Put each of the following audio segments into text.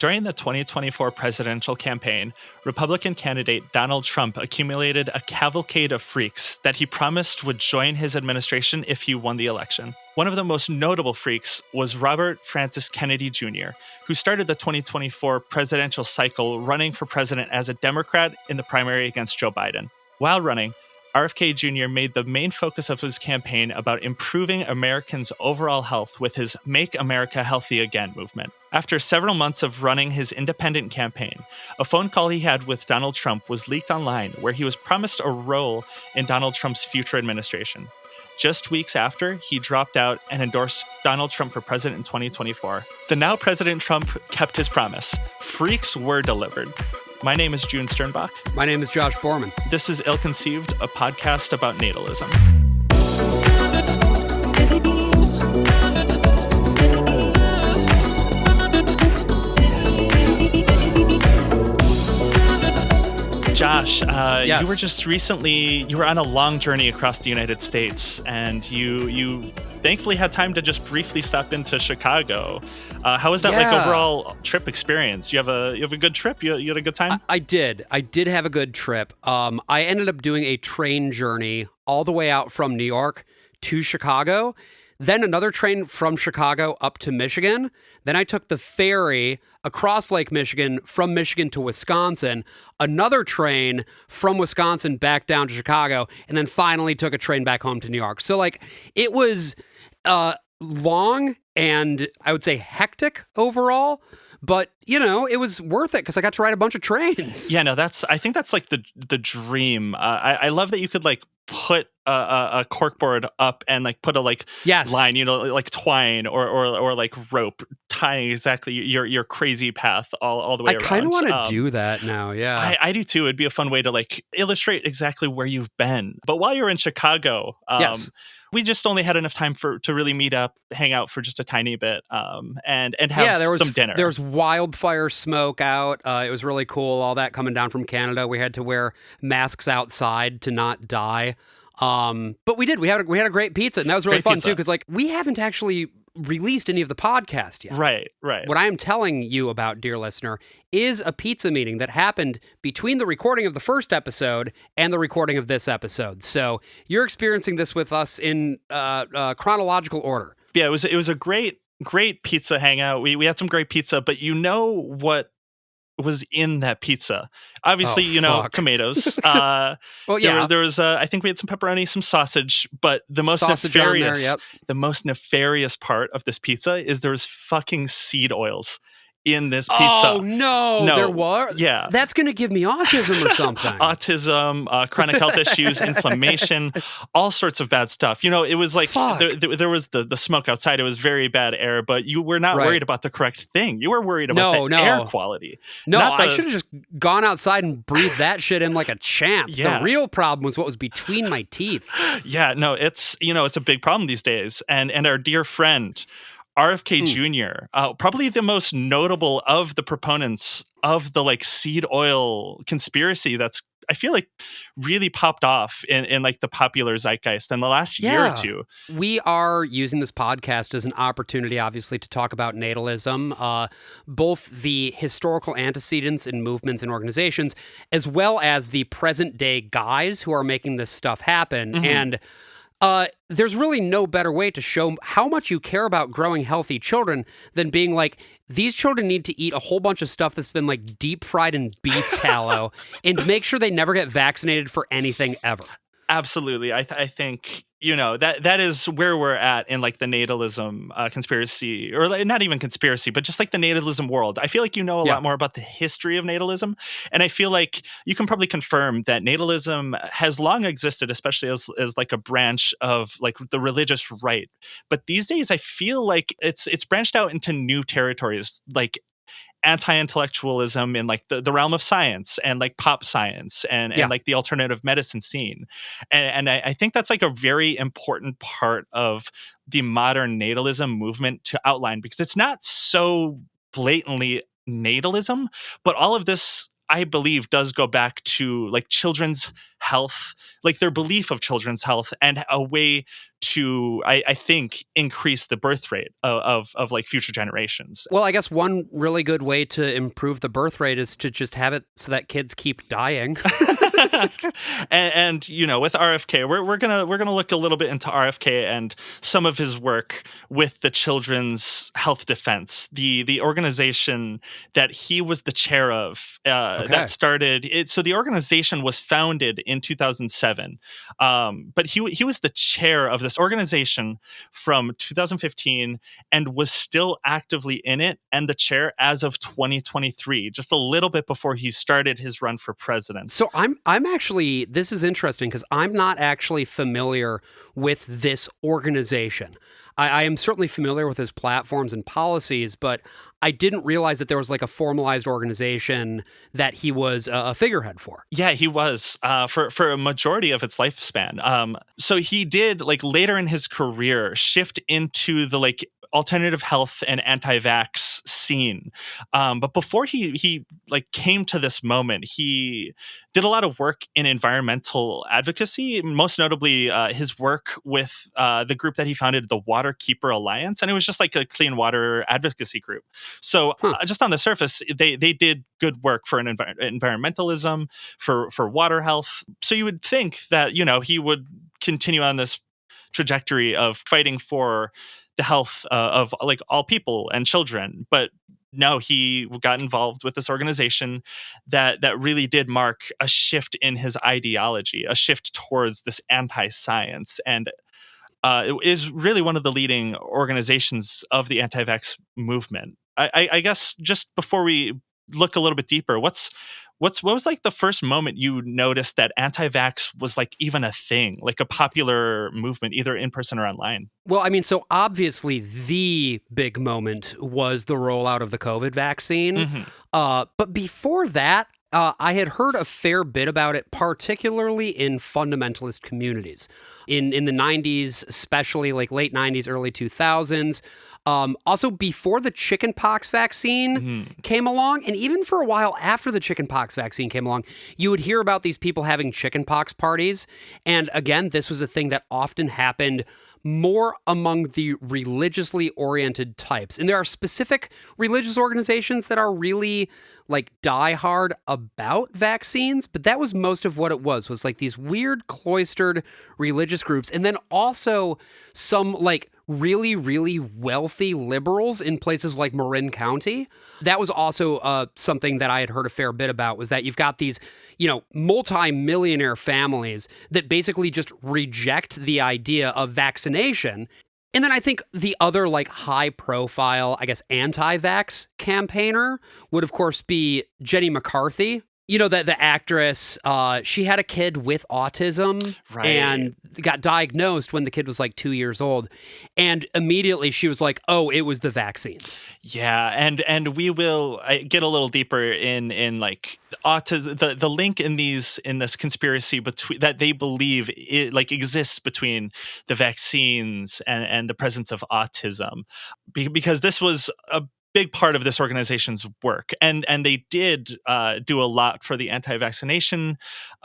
During the 2024 presidential campaign, Republican candidate Donald Trump accumulated a cavalcade of freaks that he promised would join his administration if he won the election. One of the most notable freaks was Robert Francis Kennedy Jr., who started the 2024 presidential cycle running for president as a Democrat in the primary against Joe Biden. While running, RFK Jr. made the main focus of his campaign about improving Americans' overall health with his Make America Healthy Again movement. After several months of running his independent campaign, a phone call he had with Donald Trump was leaked online where he was promised a role in Donald Trump's future administration. Just weeks after, he dropped out and endorsed Donald Trump for president in 2024. The now President Trump kept his promise. Freaks were delivered. My name is June Sternbach. My name is Josh Borman. This is Ill-Conceived, a podcast about natalism. Josh, yes. You were just recently, you were on a long journey across the United States, and you thankfully had time to just briefly stop into Chicago. How was that overall trip experience? You have a good trip? You had a good time? I did have a good trip. I ended up doing a train journey all the way out from New York to Chicago, then another train from Chicago up to Michigan. Then I took the ferry across Lake Michigan from Michigan to Wisconsin, another train from Wisconsin back down to Chicago, and then finally took a train back home to New York. So it was long and I would say hectic overall. But, it was worth it because I got to ride a bunch of trains. Yeah, no, I think that's like the dream. I love that you could put a corkboard up and put a yes. line, like twine or rope tying exactly your crazy path all the way around. I kind of want to do that now. Yeah, I do too. It'd be a fun way to illustrate exactly where you've been. But while you're in Chicago, yes. We just only had enough time to really meet up, hang out for just a tiny bit, and have some dinner. There was wildfire smoke out. It was really cool. All that coming down from Canada. We had to wear masks outside to not die. But we did. We had a great pizza, and that was really fun too. Because we haven't actually released any of the podcast yet. Right. What I am telling you about, dear listener, is a pizza meeting that happened between the recording of the first episode and the recording of this episode. So you're experiencing this with us in chronological order. Yeah, it was a great pizza hangout. We had some great pizza, but what was in that pizza? Obviously, tomatoes. Well, yeah. There was I think we had some pepperoni, some sausage, but the most nefarious part of this pizza is there's fucking seed oils in this pizza. Oh, no, there were? Yeah. That's going to give me autism or something. Autism, chronic health issues, inflammation, all sorts of bad stuff. It was there was the smoke outside. It was very bad air, but you were not worried about the correct thing. You were worried about air quality. No, I should have just gone outside and breathed that shit in like a champ. Yeah. The real problem was what was between my teeth. Yeah, no, it's a big problem these days. And our dear friend, RFK Jr., probably the most notable of the proponents of the seed oil conspiracy that's, I feel really popped off in the popular zeitgeist in the last year or two. We are using this podcast as an opportunity, obviously, to talk about natalism, both the historical antecedents in movements and organizations, as well as the present day guys who are making this stuff happen. Mm-hmm. And there's really no better way to show how much you care about growing healthy children than being these children need to eat a whole bunch of stuff that's been deep fried in beef tallow and make sure they never get vaccinated for anything ever. Absolutely. I think, that is where we're at in the natalism conspiracy, or not even conspiracy, but just the natalism world. I feel a lot more about the history of natalism. And I feel you can probably confirm that natalism has long existed, especially as a branch of the religious right. But these days I feel it's branched out into new territories, anti-intellectualism in the realm of science and pop science and the alternative medicine scene. And I think that's a very important part of the modern natalism movement to outline, because it's not so blatantly natalism, but all of this I believe, does go back to like children's health, like their belief of children's health, and a way to, I think, increase the birth rate of like future generations. Well, I guess one really good way to improve the birth rate is to just have it so that kids keep dying. and you know, with RFK, we're gonna look a little bit into RFK and some of his work with the Children's Health Defense, the organization that he was the chair of, that started it. So the organization was founded in 2007, but he was the chair of this organization from 2015 and was still actively in it and the chair as of 2023, just a little bit before he started his run for president. So I'm actually, this is interesting because I'm not actually familiar with this organization. I am certainly familiar with his platforms and policies, but I didn't realize that there was like a formalized organization that he was a figurehead for. Yeah, he was for a majority of its lifespan. So he did, like, later in his career, shift into the like alternative health and anti-vax scene. But before he like came to this moment, he did a lot of work in environmental advocacy, most notably his work with the group that he founded, the Waterkeeper Alliance, and it was just like a clean water advocacy group. So just on the surface, they did good work for environmentalism, for water health. So you would think that, you know, he would continue on this trajectory of fighting for the health of like all people and children, but no, he got involved with this organization that really did mark a shift in his ideology, a shift towards this anti-science, and it is really one of the leading organizations of the anti-vax movement. I guess just before we look a little bit deeper, what was like the first moment you noticed that anti-vax was like even a thing, like a popular movement, either in person or online? Well, I mean, so obviously the big moment was the rollout of the COVID vaccine. Mm-hmm. But before that, I had heard a fair bit about it, particularly in fundamentalist communities. In the 90s, especially like late 90s, early 2000s. Also, before the chickenpox vaccine came along, and even for a while after the chickenpox vaccine came along, you would hear about these people having chickenpox parties. And again, this was a thing that often happened more among the religiously oriented types. And there are specific religious organizations that are really like diehard about vaccines, but that was most of what it was like these weird cloistered religious groups. And then also some like really, really wealthy liberals in places like Marin County. That was also something that I had heard a fair bit about, was that you've got these, you know, multi-millionaire families that basically just reject the idea of vaccination. And then I think the other like high profile, I guess, anti-vax campaigner would of course be Jenny McCarthy. You know, that the actress, she had a kid with autism, right, and got diagnosed when the kid was like 2 years old. And immediately she was like, oh, it was the vaccines. Yeah, and we will get a little deeper in like autism, the link in this conspiracy between that they believe it like exists between the vaccines and the presence of autism, because this was a big part of this organization's work, and they did do a lot for the anti-vaccination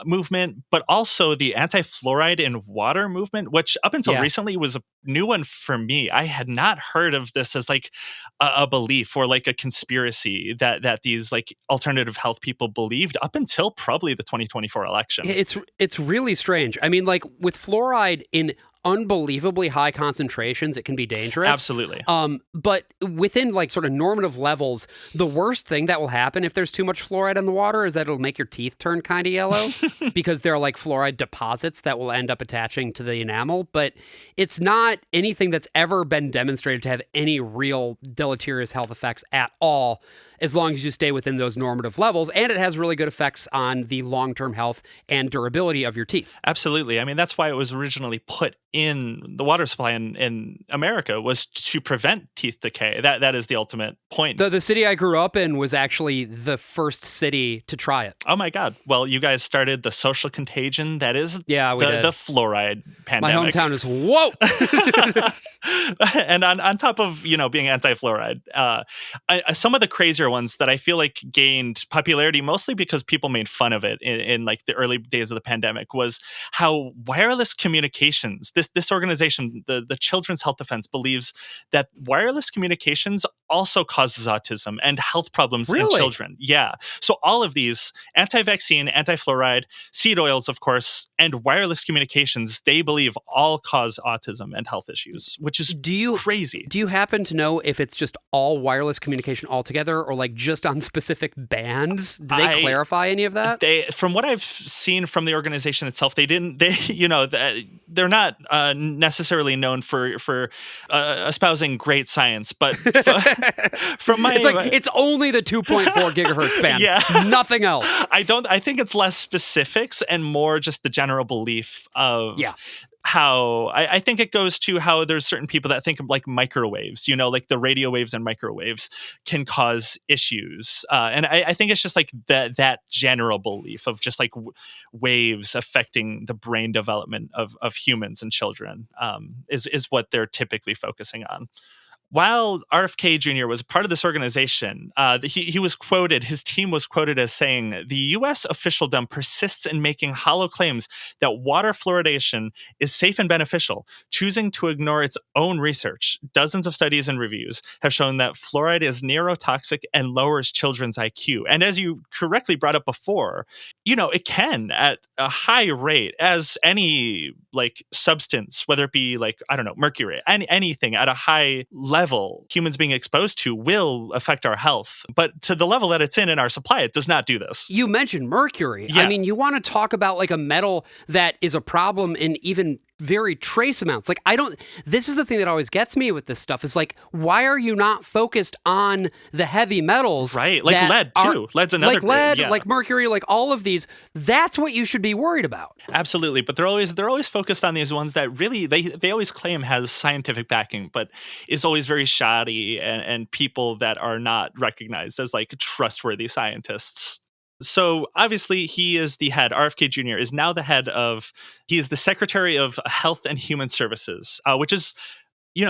movement, but also the anti-fluoride in water movement, which up until recently was a new one for me. I had not heard of this as like a belief or like a conspiracy that these like alternative health people believed up until probably the 2024 election. It's really strange. I mean, like with fluoride in unbelievably high concentrations, it can be dangerous. Absolutely. But within like sort of normative levels, the worst thing that will happen if there's too much fluoride in the water is that it'll make your teeth turn kind of yellow because there are like fluoride deposits that will end up attaching to the enamel. But it's not anything that's ever been demonstrated to have any real deleterious health effects at all, as long as you stay within those normative levels. And it has really good effects on the long-term health and durability of your teeth. Absolutely. I mean, that's why it was originally put in the water supply in America, was to prevent teeth decay. That is the ultimate point. The city I grew up in was actually the first city to try it. Oh my God. Well, you guys started the social contagion that is the fluoride pandemic. My hometown is whoa. And on top of, you know, being anti-fluoride, some of the crazier earlier ones that I feel like gained popularity mostly because people made fun of it in like the early days of the pandemic was how wireless communications, this organization, the Children's Health Defense, believes that wireless communications also causes autism and health problems in Really? children. Yeah. So all of these anti-vaccine, anti-fluoride, seed oils, of course, and wireless communications, they believe all cause autism and health issues, which is crazy. Do you happen to know if it's just all wireless communication altogether or like just on specific bands? Do they clarify any of that? From what I've seen from the organization itself, they're not necessarily known for espousing great science, but from my, it's like it's only the 2.4 gigahertz band, yeah, nothing else. I think it's less specifics and more just the general belief of how I think it goes to how there's certain people that think of like microwaves, like the radio waves and microwaves can cause issues. And I think it's just like that general belief of just like waves affecting the brain development of humans and children is what they're typically focusing on. While RFK Jr. was part of this organization, he was quoted, his team was quoted as saying, "The U.S. officialdom persists in making hollow claims that water fluoridation is safe and beneficial, choosing to ignore its own research. Dozens of studies and reviews have shown that fluoride is neurotoxic and lowers children's IQ." And as you correctly brought up before, it can at a high rate, as any like substance, whether it be like, I don't know, mercury, anything at a high level humans being exposed to will affect our health. But to the level that it's in our supply, it does not do this. You mentioned mercury. Yeah. I mean, you want to talk about like a metal that is a problem in even very trace amounts. Like this is the thing that always gets me with this stuff is like, why are you not focused on the heavy metals? Right. Like lead too. Lead's another like lead, yeah. like mercury, like all of these. That's what you should be worried about. Absolutely. But they're always focused on these ones that really they always claim has scientific backing, but is always very shoddy and people that are not recognized as like trustworthy scientists. So obviously he is the head. RFK Jr. is now the head he is the Secretary of Health and Human Services, which is,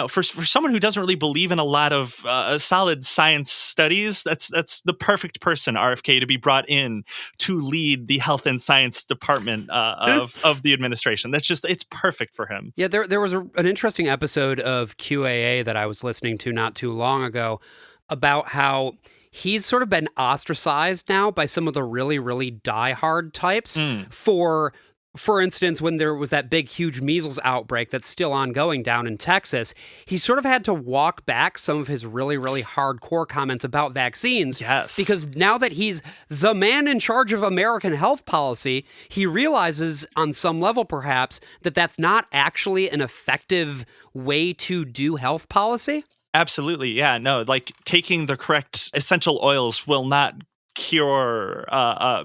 for someone who doesn't really believe in a lot of solid science studies, that's the perfect person, RFK, to be brought in to lead the health and science department of the administration. It's perfect for him. Yeah, there was an interesting episode of QAA that I was listening to not too long ago about how he's sort of been ostracized now by some of the really, really diehard types for instance, when there was that big, huge measles outbreak that's still ongoing down in Texas, he sort of had to walk back some of his really, really hardcore comments about vaccines. Yes. Because now that he's the man in charge of American health policy, he realizes on some level, perhaps, that that's not actually an effective way to do health policy. Absolutely. Yeah. No, like taking the correct essential oils will not cure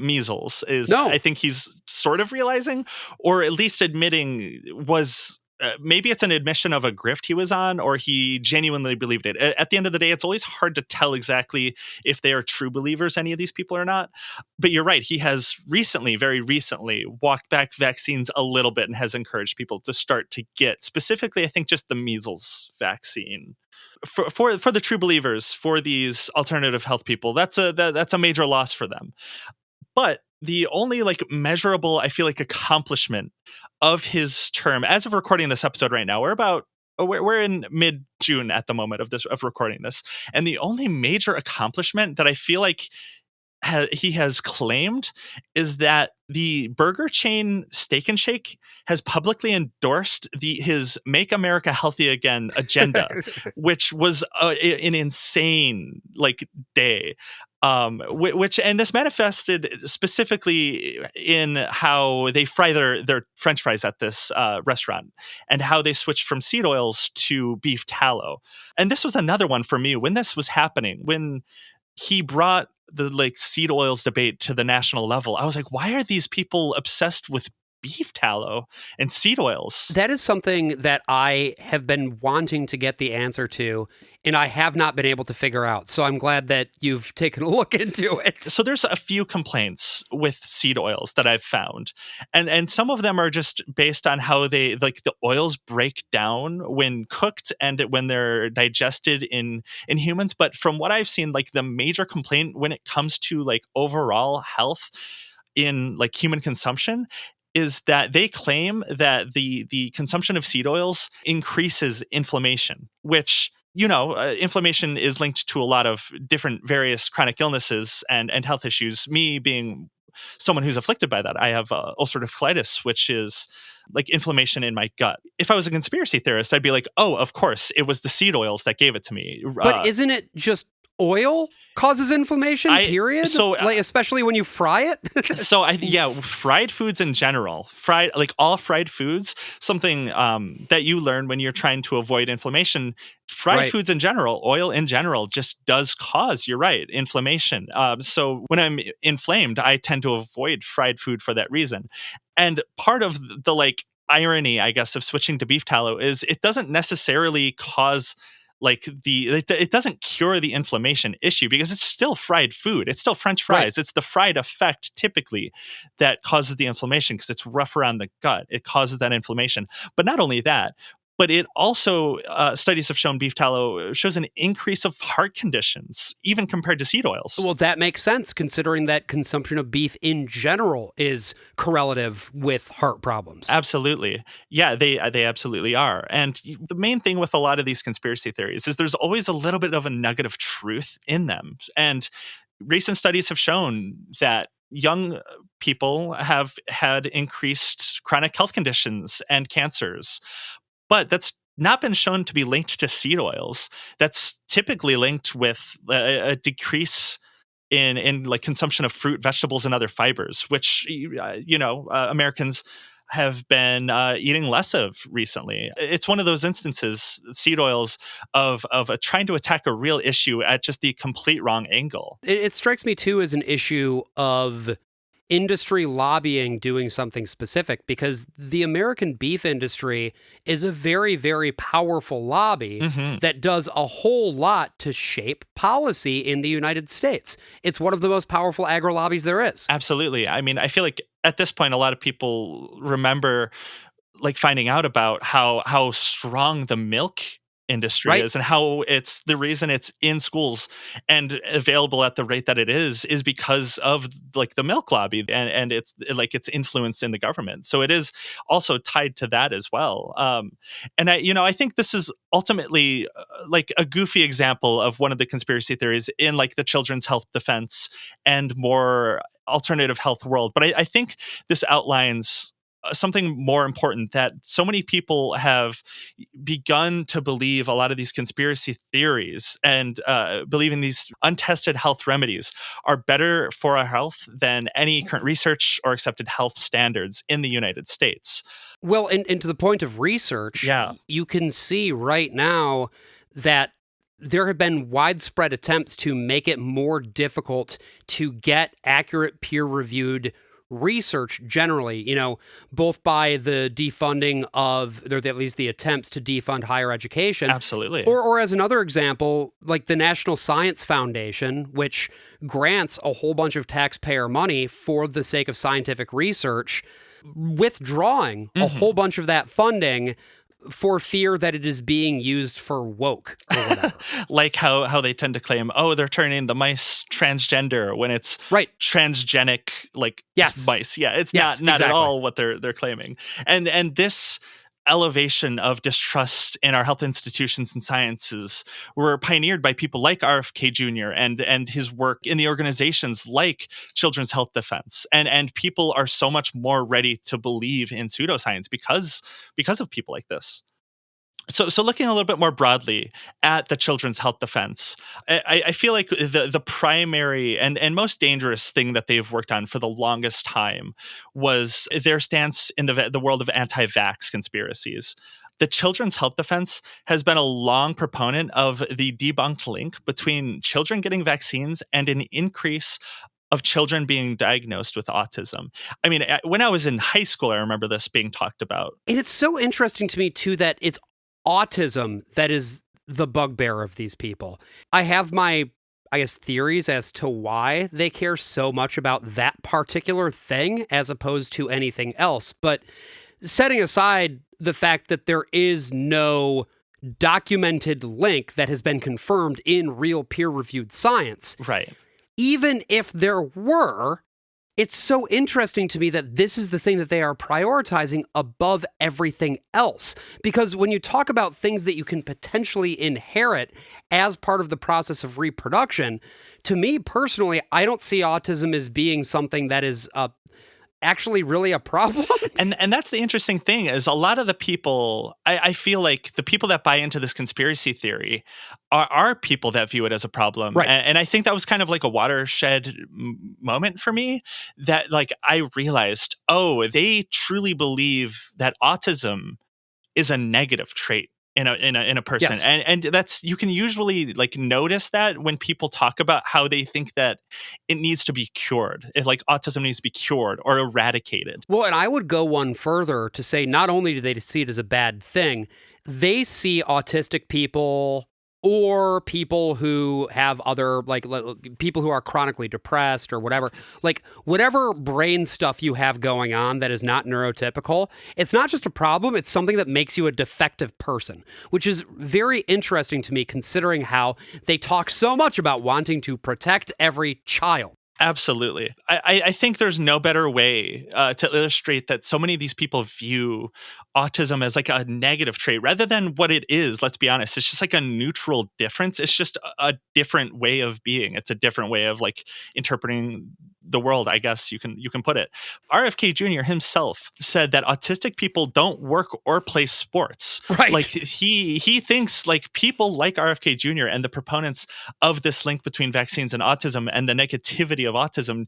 measles I think he's sort of realizing, or at least admitting was maybe it's an admission of a grift he was on, or he genuinely believed it. At the end of the day, it's always hard to tell exactly if they are true believers, any of these people, or not. But you're right. He has very recently walked back vaccines a little bit and has encouraged people to start to get, specifically, I think, just the measles vaccine. For the true believers, for these alternative health people, that's a major loss for them. But the only like measurable, I feel like, accomplishment of his term, as of recording this episode right now, we're in mid-June at the moment of recording this, and the only major accomplishment that I feel like he has claimed is that the burger chain Steak and Shake has publicly endorsed his Make America Healthy Again agenda, which was an insane day. Which this manifested specifically in how they fry their French fries at this restaurant, and how they switched from seed oils to beef tallow. And this was another one for me when this was happening, when he brought the seed oils debate to the national level. I was like, why are these people obsessed with beef tallow and seed oils. That is something that I have been wanting to get the answer to, and I have not been able to figure out. So I'm glad that you've taken a look into it. So there's a few complaints with seed oils that I've found. And some of them are just based on how they like the oils break down when cooked and when they're digested in humans. But from what I've seen, like the major complaint when it comes to like overall health in like human consumption is that they claim that the consumption of seed oils increases inflammation, which inflammation is linked to a lot of different various chronic illnesses and health issues. Me being someone who's afflicted by that, I have ulcerative colitis, which is like inflammation in my gut. If I was a conspiracy theorist, I'd be like, oh, of course, it was the seed oils that gave it to me. But isn't it just oil causes inflammation, period? So, like, especially when you fry it? Fried foods in general, all fried foods, something that you learn when you're trying to avoid inflammation. Fried foods in general, oil in general, just does cause, you're right, inflammation. So when I'm inflamed, I tend to avoid fried food for that reason. And part of the like irony, I guess, of switching to beef tallow is it doesn't necessarily cause it doesn't cure the inflammation issue because it's still fried food. It's still French fries. Right. It's the fried effect typically that causes the inflammation because it's rough around the gut. It causes that inflammation. But not only that, but it also, studies have shown beef tallow shows an increase of heart conditions, even compared to seed oils. Well, that makes sense considering that consumption of beef in general is correlative with heart problems. Absolutely. Yeah, they absolutely are. And the main thing with a lot of these conspiracy theories is there's always a little bit of a nugget of truth in them. And recent studies have shown that young people have had increased chronic health conditions and cancers. But that's not been shown to be linked to seed oils. That's typically linked with a decrease in like consumption of fruit, vegetables, and other fibers, which Americans have been eating less of recently. It's one of those instances, seed oils, of trying to attack a real issue at just the complete wrong angle. It strikes me too as an issue of industry lobbying doing something specific, because the American beef industry is a very, very powerful lobby that does a whole lot to shape policy in the United States. It's one of the most powerful agri-lobbies there is. Absolutely. I mean, I feel like at this point, a lot of people remember like finding out about how strong the milk industry is and how it's the reason it's in schools and available at the rate that it is because of like the milk lobby and it's like its influence in the government. So it is also tied to that as well. And I think this is ultimately like a goofy example of one of the conspiracy theories in like the children's health defense and more alternative health world. But I think this outlines something more important, that so many people have begun to believe a lot of these conspiracy theories and believe in these untested health remedies are better for our health than any current research or accepted health standards in the United States. Well, and to the point of research, you can see right now that there have been widespread attempts to make it more difficult to get accurate peer-reviewed research generally, both by the defunding of, or at least the attempts to defund higher education. Absolutely. Or as another example, like the National Science Foundation, which grants a whole bunch of taxpayer money for the sake of scientific research, withdrawing a whole bunch of that funding for fear that it is being used for woke or whatever. Like how they tend to claim, they're turning the mice transgender when it's transgenic, like mice. Yeah, it's not exactly at all what they're claiming. And this elevation of distrust in our health institutions and sciences were pioneered by people like RFK Jr. and his work in the organizations like Children's Health Defense. And people are so much more ready to believe in pseudoscience because of people like this. So looking a little bit more broadly at the Children's Health Defense, I feel like the primary and most dangerous thing that they've worked on for the longest time was their stance in the world of anti-vax conspiracies. The Children's Health Defense has been a long proponent of the debunked link between children getting vaccines and an increase of children being diagnosed with autism. I mean, when I was in high school, I remember this being talked about. And it's so interesting to me, too, that it's autism that is the bugbear of these people. I have my, I guess, theories as to why they care so much about that particular thing as opposed to anything else. But setting aside the fact that there is no documented link that has been confirmed in real peer-reviewed science. Right. Even if there were, it's so interesting to me that this is the thing that they are prioritizing above everything else. Because when you talk about things that you can potentially inherit as part of the process of reproduction, to me personally, I don't see autism as being something that is actually really a problem. And that's the interesting thing is a lot of the people, I feel like the people that buy into this conspiracy theory are people that view it as a problem. Right. And I think that was kind of like a watershed moment for me that like I realized, oh, they truly believe that autism is a negative trait in a person. Yes. And that's, you can usually like notice that when people talk about how they think that it needs to be cured, if like autism needs to be cured or eradicated. Well, and I would go one further to say not only do they see it as a bad thing, they see autistic people or people who have other, like people who are chronically depressed or whatever, like whatever brain stuff you have going on that is not neurotypical, it's not just a problem, it's something that makes you a defective person, which is very interesting to me considering how they talk so much about wanting to protect every child. Absolutely. I think there's no better way to illustrate that so many of these people view autism as like a negative trait rather than what it is. Let's be honest. It's just like a neutral difference. It's just a different way of being. It's a different way of like interpreting the world, I guess you can put it. RFK Jr. himself said that autistic people don't work or play sports. Right. Like he thinks like people like RFK Jr. and the proponents of this link between vaccines and autism and the negativity of autism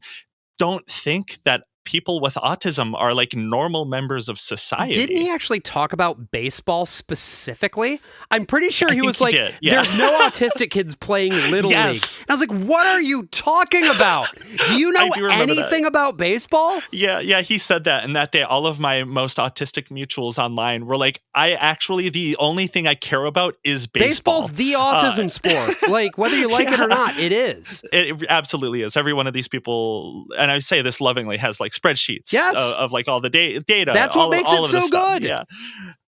don't think that people with autism are like normal members of society. Didn't he actually talk about baseball specifically? I'm pretty sure he was like, did, yeah. There's no autistic kids playing Little League. And I was like, what are you talking about? Do you know anything about baseball? Yeah, he said that. And that day, all of my most autistic mutuals online were like, the only thing I care about is baseball. Baseball's the autism sport. Like, whether you like it or not, it is. It absolutely is. Every one of these people, and I say this lovingly, has like spreadsheets of like all the data. That's what makes it so good. Yeah.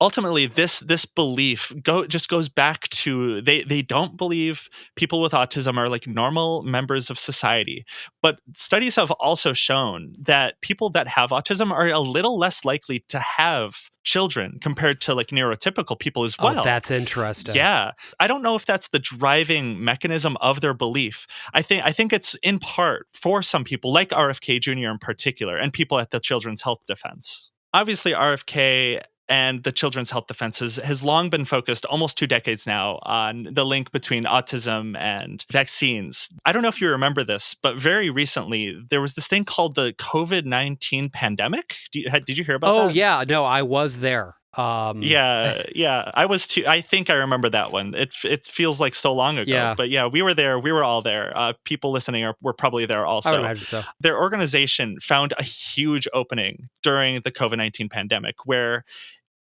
Ultimately, this belief just goes back to they don't believe people with autism are like normal members of society. But studies have also shown that people that have autism are a little less likely to have children compared to like neurotypical people as well. Oh, that's interesting. Yeah. I don't know if that's the driving mechanism of their belief. I think it's in part for some people like RFK Jr. in particular and people at the Children's Health Defense. Obviously, RFK and the Children's Health Defense has long been focused, almost 2 decades now, on the link between autism and vaccines. I don't know if you remember this, but very recently, there was this thing called the COVID-19 pandemic. Did you hear about that? Oh, yeah. No, I was there. Yeah, I was too. I think I remember that one. It feels like so long ago, yeah. But yeah, we were there. We were all there. People listening were probably there also. I would imagine so. Their organization found a huge opening during the COVID-19 pandemic where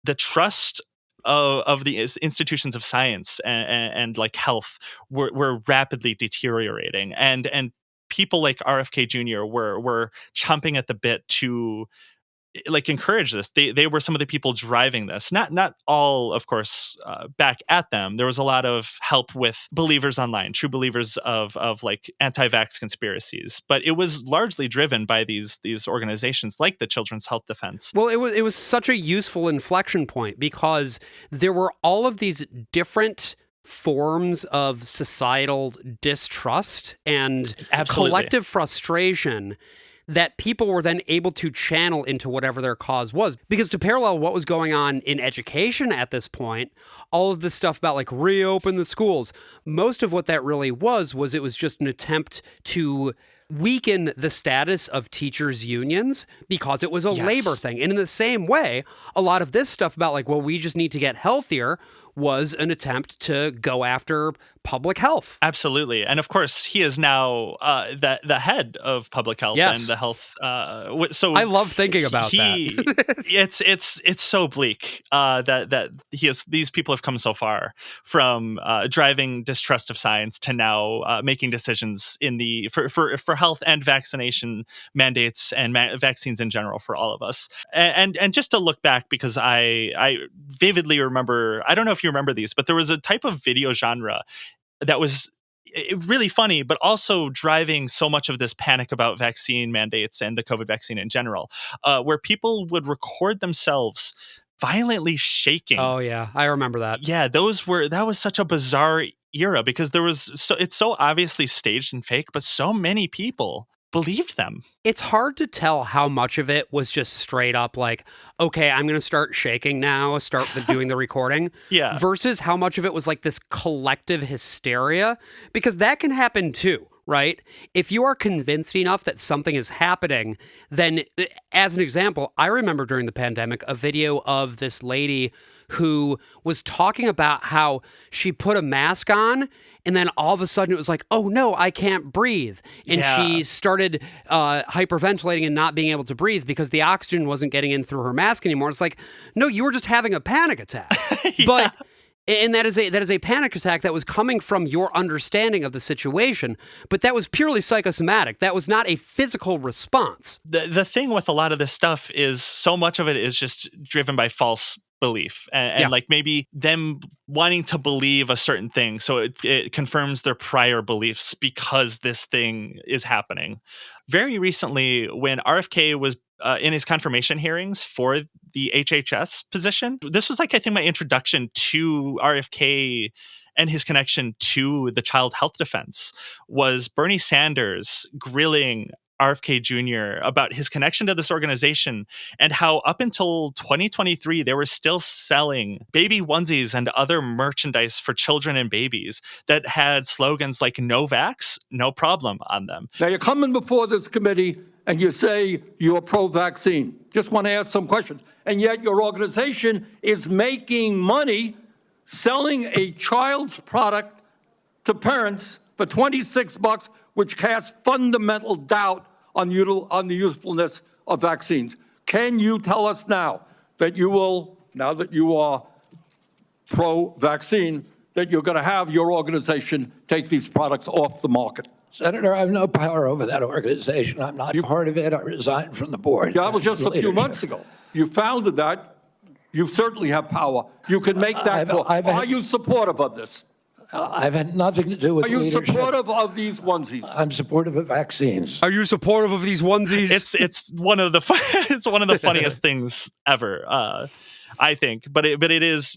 the trust of the institutions of science and like health were rapidly deteriorating, and people like RFK Jr. were chomping at the bit to like encourage this. They were some of the people driving this. Not all, of course, back at them. There was a lot of help with believers online, true believers of like anti-vax conspiracies. But it was largely driven by these organizations like the Children's Health Defense. Well, it was such a useful inflection point because there were all of these different forms of societal distrust and collective frustration that people were then able to channel into whatever their cause was. Because to parallel what was going on in education at this point, all of this stuff about like reopen the schools, most of what that really was it was just an attempt to weaken the status of teachers' unions because it was a labor thing. And in the same way, a lot of this stuff about like, well, we just need to get healthier was an attempt to go after public health. Absolutely. And of course, he is now the head of public health and Yes. the health. So I love thinking about that. It's so bleak that these people have come so far from driving distrust of science to now making decisions in for health and vaccination mandates and vaccines in general for all of us. And just to look back, because I vividly remember, I don't know if you remember these, but there was a type of video genre that was really funny, but also driving so much of this panic about vaccine mandates and the COVID vaccine in general, where people would record themselves violently shaking. Oh yeah, I remember that. Yeah, that was such a bizarre era because it's so obviously staged and fake, but so many people believed them. It's hard to tell how much of it was just straight up like, okay, I'm going to start shaking now, doing the recording. Yeah. Versus how much of it was like this collective hysteria, because that can happen too, right? If you are convinced enough that something is happening, then as an example, I remember during the pandemic a video of this lady who was talking about how she put a mask on and then all of a sudden it was like, oh no, I can't breathe. And she started hyperventilating and not being able to breathe because the oxygen wasn't getting in through her mask anymore. It's like, no, you were just having a panic attack. But and that is a panic attack that was coming from your understanding of the situation, but that was purely psychosomatic. That was not a physical response. The thing with a lot of this stuff is so much of it is just driven by false belief and like maybe them wanting to believe a certain thing, so it confirms their prior beliefs because this thing is happening. Very recently, when RFK was in his confirmation hearings for the HHS position, this was like, I think, my introduction to RFK and his connection to the child health defense, was Bernie Sanders grilling RFK Jr. about his connection to this organization and how up until 2023, they were still selling baby onesies and other merchandise for children and babies that had slogans like "No vax, no problem" on them. Now you're coming before this committee and you say you're pro-vaccine. Just want to ask some questions. And yet your organization is making money selling a child's product to parents for $26, which casts fundamental doubt on the usefulness of vaccines. Can you tell us now that you will, now that you are pro-vaccine, that you're going to have your organization take these products off the market? Senator, I have no power over that organization. I'm not part of it. I resigned from the board. Yeah, that was just a few months ago. You founded that. You certainly have power. You can make that call. Are you supportive of this? I've had nothing to do with leadership. Are you supportive of these onesies? I'm supportive of vaccines. Are you supportive of these onesies? It's one of the funniest things ever, I think. But it is,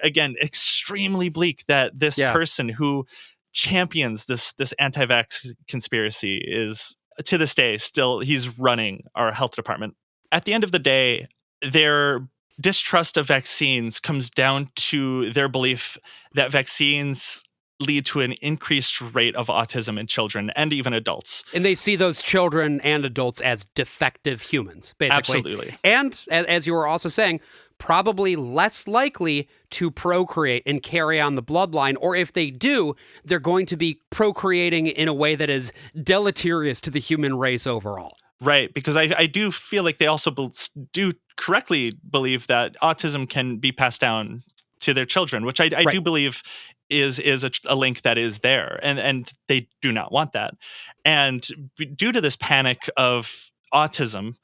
again, extremely bleak that this person who champions this anti-vax conspiracy is, to this day, still, he's running our health department. At the end of the day, their distrust of vaccines comes down to their belief that vaccines lead to an increased rate of autism in children and even adults. And they see those children and adults as defective humans, basically. Absolutely. And as you were also saying, probably less likely to procreate and carry on the bloodline, or if they do, they're going to be procreating in a way that is deleterious to the human race overall. Right, because I do feel like they also do correctly believe that autism can be passed down to their children, which I do believe is a link that is there, and they do not want that. And due to this panic of autism,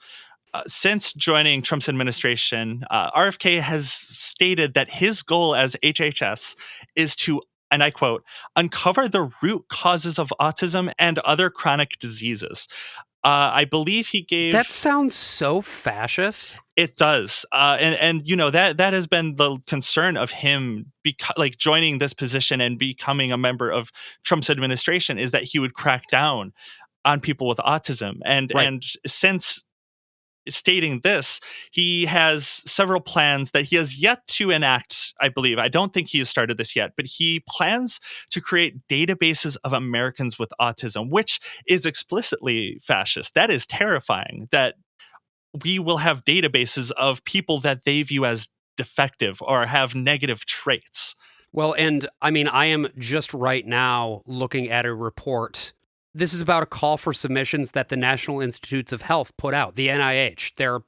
since joining Trump's administration, RFK has stated that his goal as HHS is to, and I quote, "uncover the root causes of autism and other chronic diseases." I believe he gave... That sounds so fascist. It does. And that has been the concern of him joining this position and becoming a member of Trump's administration, is that he would crack down on people with autism. And since stating this, he has several plans that he has yet to enact, I believe. I don't think he has started this yet, but he plans to create databases of Americans with autism, which is explicitly fascist. That is terrifying, that we will have databases of people that they view as defective or have negative traits. Well, and I mean, I am just right now looking at a report. This is about a call for submissions that the National Institutes of Health put out, the NIH. They're,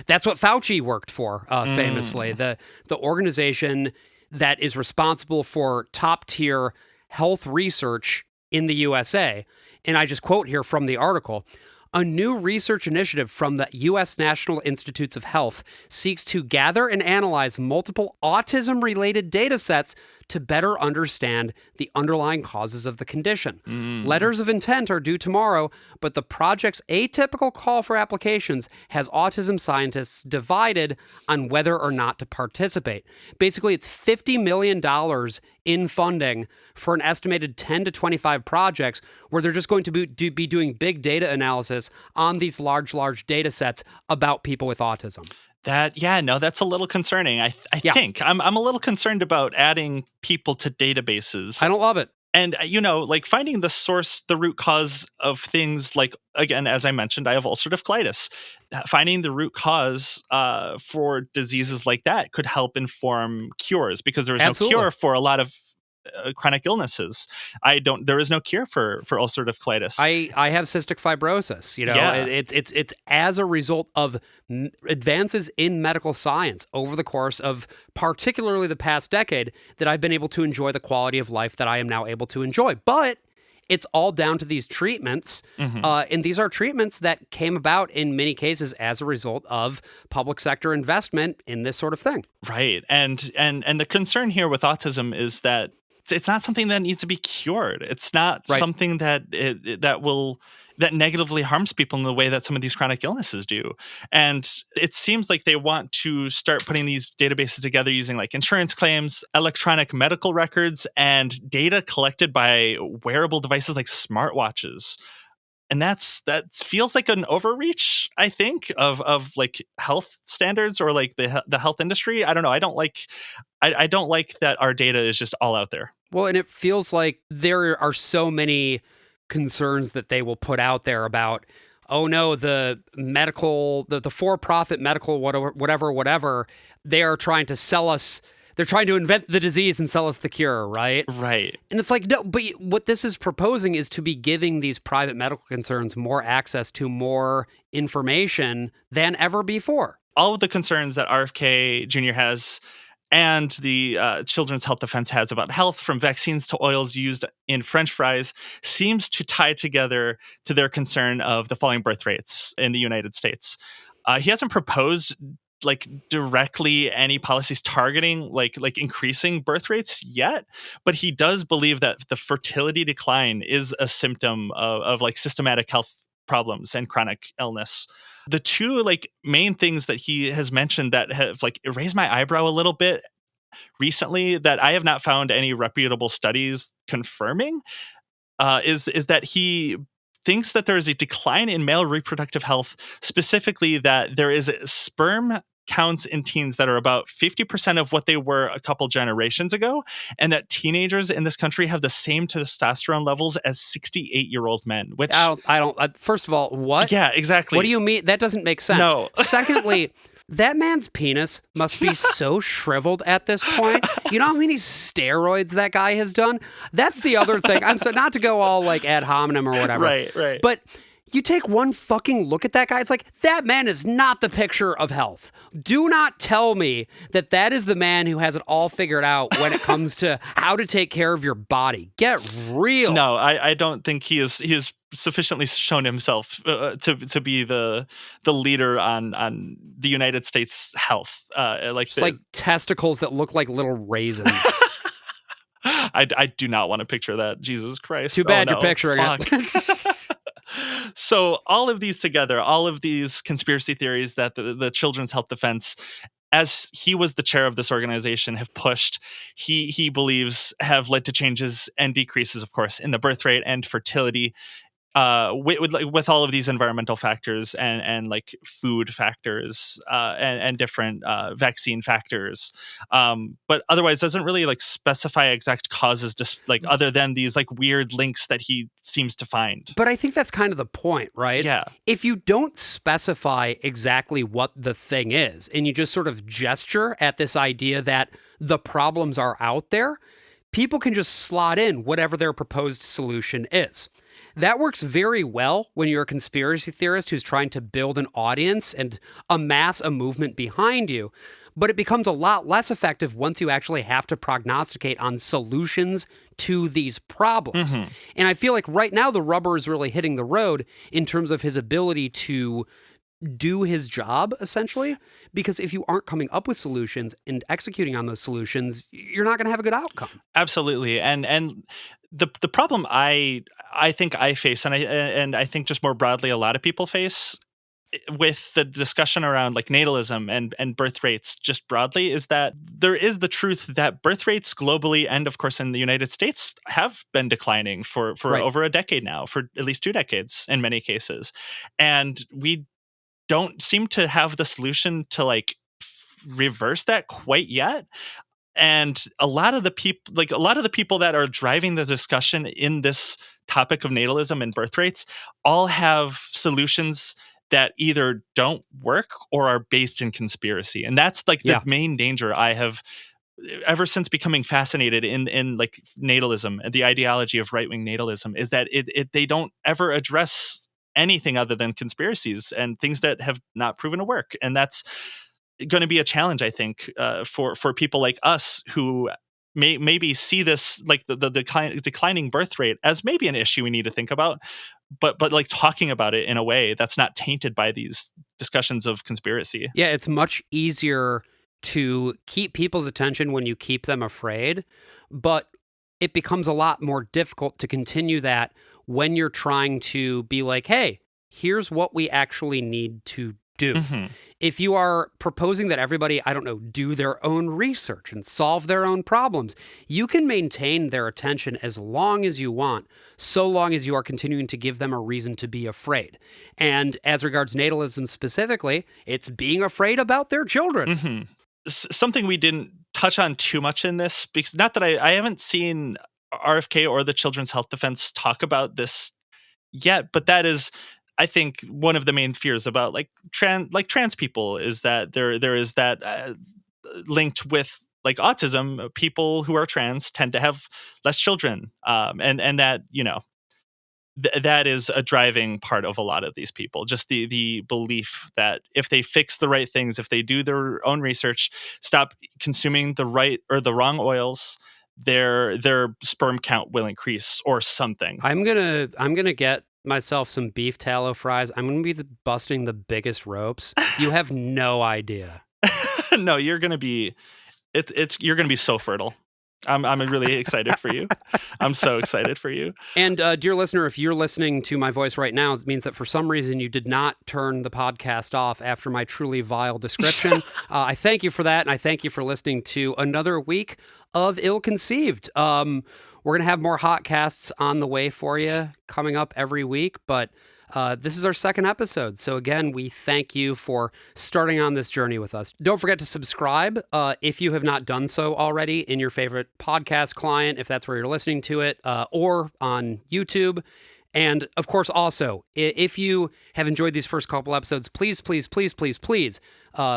that's what Fauci worked for, famously. The organization that is responsible for top tier health research in the USA. And I just quote here from the article. A new research initiative from the U.S. National Institutes of Health seeks to gather and analyze multiple autism-related data sets to better understand the underlying causes of the condition. Letters of intent are due tomorrow, but the project's atypical call for applications has autism scientists divided on whether or not to participate. Basically, it's $50 million in funding for an estimated 10 to 25 projects where they're just going to be doing big data analysis on these large data sets about people with autism. That's a little concerning. I think I'm a little concerned about adding people to databases. I don't love it. And, like finding the source, the root cause of things like, again, as I mentioned, I have ulcerative colitis. Finding the root cause for diseases like that could help inform cures, because there is no cure for a lot of chronic illnesses. There is no cure for ulcerative colitis. I have cystic fibrosis. It's as a result of advances in medical science over the course of particularly the past decade that I've been able to enjoy the quality of life that I am now able to enjoy. But it's all down to these treatments. And these are treatments that came about in many cases as a result of public sector investment in this sort of thing. Right. And the concern here with autism is that it's not something that needs to be cured. It's not something that that negatively harms people in the way that some of these chronic illnesses do. And it seems like they want to start putting these databases together using like insurance claims, electronic medical records, and data collected by wearable devices like smartwatches. And that feels like an overreach, I think, of like health standards or like the health industry. I don't know. I don't like that our data is just all out there. Well, and it feels like there are so many concerns that they will put out there about, oh no, the for-profit medical whatever, they are trying to sell us. They're trying to invent the disease and sell us the cure, right? Right. And it's like, no, but what this is proposing is to be giving these private medical concerns more access to more information than ever before. All of the concerns that RFK Jr. has and the Children's Health Defense has about health, from vaccines to oils used in French fries, seems to tie together to their concern of the falling birth rates in the United States. He hasn't proposed like directly any policies targeting like increasing birth rates yet, but he does believe that the fertility decline is a symptom of like systematic health problems and chronic illness. The two like main things that he has mentioned that have like raised my eyebrow a little bit recently that I have not found any reputable studies confirming is that he thinks that there is a decline in male reproductive health, specifically that there is sperm counts in teens that are about 50% of what they were a couple generations ago, and that teenagers in this country have the same testosterone levels as 68-year-old men, which I don't first of all, what? Yeah, exactly. What do you mean? That doesn't make sense. No. Secondly, that man's penis must be so shriveled at this point. You know how many steroids that guy has done? That's the other thing. I'm so not to go all like ad hominem or whatever. Right. But you take one fucking look at that guy, it's like, that man is not the picture of health. Do not tell me that that is the man who has it all figured out when it comes to how to take care of your body. Get real. No, I don't think he is sufficiently shown himself to be the leader on the United States health. Like testicles that look like little raisins. I do not want to picture that. Jesus Christ. Too bad you're picturing it. So all of these together, all of these conspiracy theories that the Children's Health Defense, as he was the chair of this organization, have pushed, he believes have led to changes and decreases, of course, in the birth rate and fertility. With all of these environmental factors and like food factors and different vaccine factors, but otherwise doesn't really like specify exact causes, just like other than these like weird links that he seems to find. But I think that's kind of the point, right? Yeah. If you don't specify exactly what the thing is, and you just sort of gesture at this idea that the problems are out there, people can just slot in whatever their proposed solution is. That works very well when you're a conspiracy theorist who's trying to build an audience and amass a movement behind you. But it becomes a lot less effective once you actually have to prognosticate on solutions to these problems. And I feel like right now the rubber is really hitting the road in terms of his ability to do his job, essentially, because if you aren't coming up with solutions and executing on those solutions, you're not going to have a good outcome. Absolutely. And the problem I think I face, and I think just more broadly a lot of people face with the discussion around like natalism and birth rates just broadly, is that there is the truth that birth rates globally and of course in the United States have been declining for Right. over a decade now, for at least 2 decades in many cases. And we don't seem to have the solution to like reverse that quite yet. And a lot of the people that are driving the discussion in this topic of natalism and birth rates all have solutions that either don't work or are based in conspiracy. And that's like the main danger I have ever since becoming fascinated in like natalism and the ideology of right-wing natalism, is that they don't ever address anything other than conspiracies and things that have not proven to work. And that's going to be a challenge, I think, for people like us who maybe see this, like the declining birth rate, as maybe an issue we need to think about, but like talking about it in a way that's not tainted by these discussions of conspiracy. Yeah, it's much easier to keep people's attention when you keep them afraid, but it becomes a lot more difficult to continue that when you're trying to be like, hey, here's what we actually need to do. If you are proposing that everybody, I don't know, do their own research and solve their own problems, you can maintain their attention as long as you want, so long as you are continuing to give them a reason to be afraid. And as regards natalism specifically, it's being afraid about their children. Something we didn't touch on too much in this, because not that I haven't seen RFK or the Children's Health Defense talk about this yet, but that is, I think, one of the main fears about like trans people, is that there is that linked with like autism. People who are trans tend to have less children, and that, you know, that is a driving part of a lot of these people. Just the belief that if they fix the right things, if they do their own research, stop consuming the right or the wrong oils, their sperm count will increase or something. I'm gonna get myself some beef tallow fries. I'm gonna be busting the biggest ropes. You have no idea. No, you're gonna be you're gonna be so fertile. I'm really excited for you. I'm so excited for you. And dear listener, if you're listening to my voice right now, it means that for some reason you did not turn the podcast off after my truly vile description. I thank you for that, and I thank you for listening to another week of Ill Conceived. We're going to have more hot casts on the way for you coming up every week, but this is our second episode. So again, we thank you for starting on this journey with us. Don't forget to subscribe if you have not done so already in your favorite podcast client, if that's where you're listening to it, or on YouTube. And of course, also, if you have enjoyed these first couple episodes, please, please, please, please, please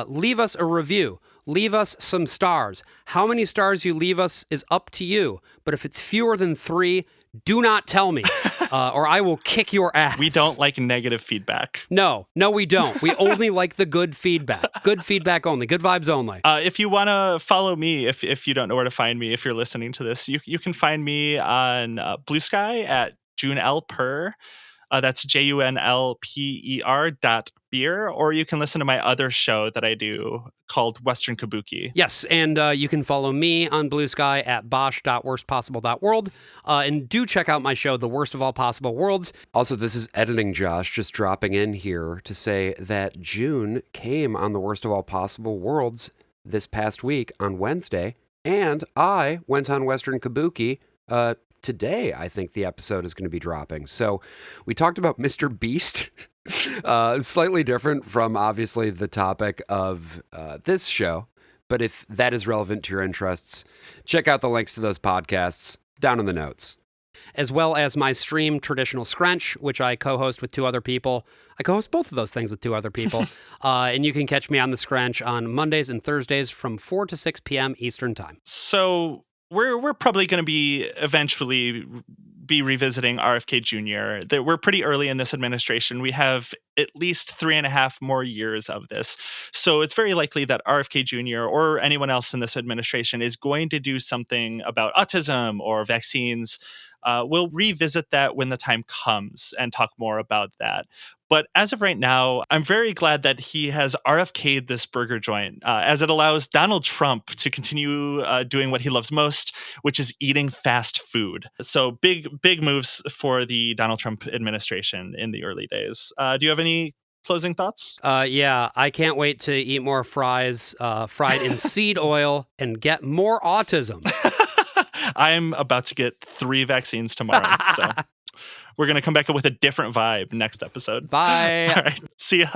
leave us a review. Leave us some stars. How many stars you leave us is up to you. But if it's fewer than 3, do not tell me, or I will kick your ass. We don't like negative feedback. No, we don't. We only like the good feedback. Good feedback only. Good vibes only. If you want to follow me, if you don't know where to find me, if you're listening to this, you can find me on Blue Sky at JunLper. That's JUNLPER.beer, or you can listen to my other show that I do called Western Kabuki. Yes, and you can follow me on Blue Sky at bosh.worstpossible.world, and do check out my show, The Worst of All Possible Worlds. Also, this is Editing Josh, just dropping in here to say that June came on The Worst of All Possible Worlds this past week on Wednesday, and I went on Western Kabuki today. I think the episode is going to be dropping. So we talked about Mr. Beast, slightly different from obviously the topic of this show. But if that is relevant to your interests, check out the links to those podcasts down in the notes. as well as my stream Traditional Scrunch, which I co-host with two other people. I co-host both of those things with two other people. And you can catch me on the Scrunch on Mondays and Thursdays from 4 to 6 p.m. Eastern Time. So we're probably going to be eventually be revisiting RFK Jr. We're pretty early in this administration. We have at least 3.5 more years of this. So it's very likely that RFK Jr. or anyone else in this administration is going to do something about autism or vaccines. We'll revisit that when the time comes and talk more about that. But as of right now, I'm very glad that he has RFK'd this burger joint, as it allows Donald Trump to continue doing what he loves most, which is eating fast food. So big moves for the Donald Trump administration in the early days. Do you have any closing thoughts? Yeah, I can't wait to eat more fries fried in seed oil and get more autism. I'm about to get 3 vaccines tomorrow. So we're going to come back with a different vibe next episode. Bye. All right. See ya.